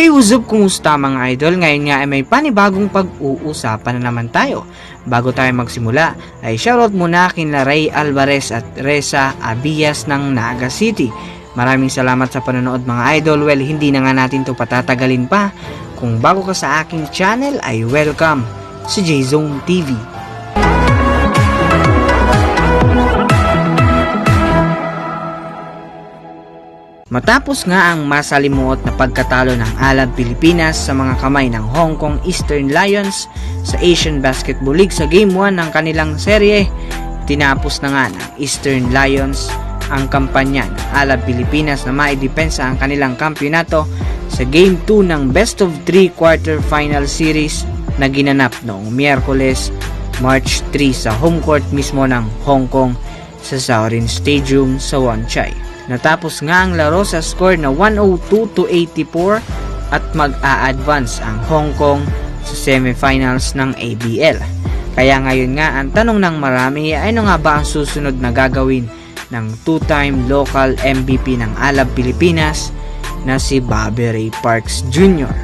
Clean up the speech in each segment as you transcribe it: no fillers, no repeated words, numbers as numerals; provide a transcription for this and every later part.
Hey, what's up? Kumusta mga idol? Ngayon nga ay may panibagong pag-uusapan na naman tayo. Bago tayo magsimula, ay shoutout muna kina Ray Alvarez at Reza Abias ng Naga City. Maraming salamat sa panonood mga idol. Well, hindi na nga natin to patatagalin pa. Kung bago ka sa aking channel ay welcome sa J-Zone TV. Matapos nga ang masalimuot na pagkatalo ng Alab Pilipinas sa mga kamay ng Hong Kong Eastern Lions sa Asian Basketball League sa Game 1 ng kanilang serye, tinapos na nga ng Eastern Lions ang kampanya ng Alab Pilipinas na maidepensa ang kanilang kampyonato sa Game 2 ng Best of 3 Quarter-Final Series na ginanap noong Miyerkules, March 3 sa home court mismo ng Hong Kong sa Zaorin Stadium sa Wan Chai. Natapos nga ang laro sa score na 102-84 at mag-a-advance ang Hong Kong sa semifinals ng ABL. Kaya ngayon nga ang tanong ng marami ay ano nga ba ang susunod na gagawin ng two-time local MVP ng Alab Pilipinas na si Bobby Ray Parks Jr.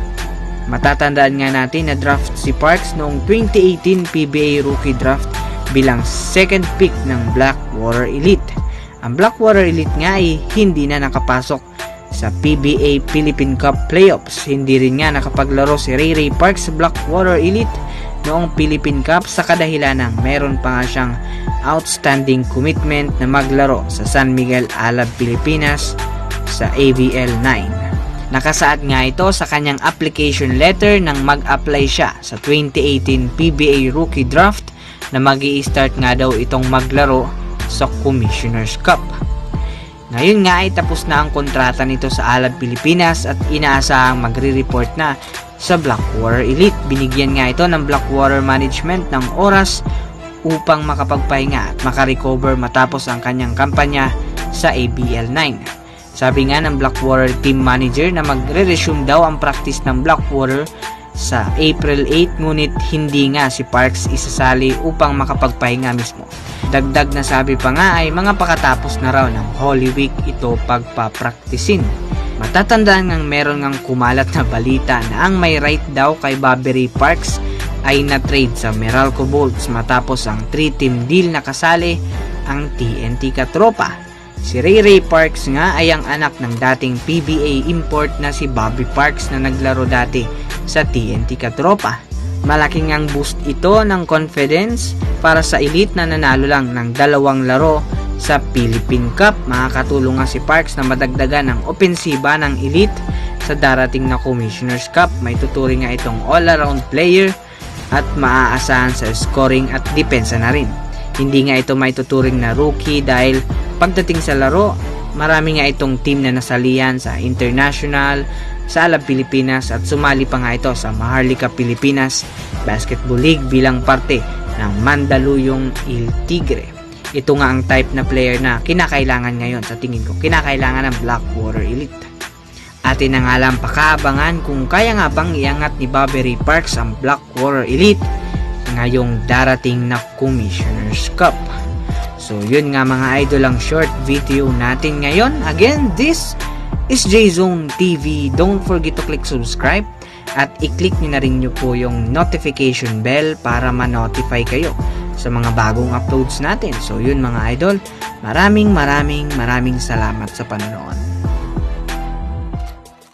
Matatandaan nga natin na draft si Parks noong 2018 PBA Rookie Draft bilang second pick ng Blackwater Elite. Ang Blackwater Elite nga ay hindi na nakapasok sa PBA Philippine Cup Playoffs. Hindi rin nga nakapaglaro si Ray Ray Parks sa Blackwater Elite noong Philippine Cup sa kadahilan ng meron pa nga siyang outstanding commitment na maglaro sa San Miguel Alab Pilipinas sa ABL 9. Nakasaad nga ito sa kanyang application letter nang mag-apply siya sa 2018 PBA Rookie Draft na mag-i-start nga daw itong maglaro sa Commissioner's Cup. Ngayon nga ay tapos na ang kontrata nito sa Alab Pilipinas at inaasahang magre-report na sa Blackwater Elite. Binigyan nga ito ng Blackwater Management ng oras upang makapagpahinga at makarecover matapos ang kanyang kampanya sa ABL 9. Sabi nga ng Blackwater Team Manager na magre-resume daw ang practice ng Blackwater sa April 8 ngunit hindi nga si Parks isasali upang makapagpahinga mismo. Dagdag na sabi pa nga ay mga pakatapos na raw ng Holy Week ito pagpapraktisin. Matatandaan ngang meron ngang kumalat na balita na ang may right daw kay Bobby Ray Parks ay na-trade sa Meralco Bolts matapos ang 3-team deal na kasali ang TNT Katropa. Si Ray Ray Parks nga ay ang anak ng dating PBA import na si Bobby Parks na naglaro dati sa TNT Katropa. Malaking ang boost ito ng confidence para sa elite na nanalo lang ng 2 laro sa Philippine Cup. Makakatulong nga si Parks na madagdagan ng opensiba ng elite sa darating na Commissioner's Cup. May tuturing nga itong all-around player at maaasahan sa scoring at depensa na rin. Hindi nga ito may tuturing na rookie dahil pagdating sa laro, marami nga itong team na nasalihan sa international, sa Alab Pilipinas at sumali pa nga ito sa Maharlika Pilipinas Basketball League bilang parte ng Mandaluyong Il Tigre. Ito nga ang type na player na kinakailangan ngayon sa tingin ko. Kinakailangan ng Blackwater Elite. Atin na nga lang pakaabangan kung kaya nga bang iangat ni Bobby Ray Parks ang Blackwater Elite ngayong darating na Commissioner's Cup. So yun nga mga idol ang short video natin ngayon. Again, this is J-Zone TV. Don't forget to click subscribe at i-click nyo na rin nyo po yung notification bell para ma-notify kayo sa mga bagong uploads natin. So yun mga idol, maraming salamat sa panonood.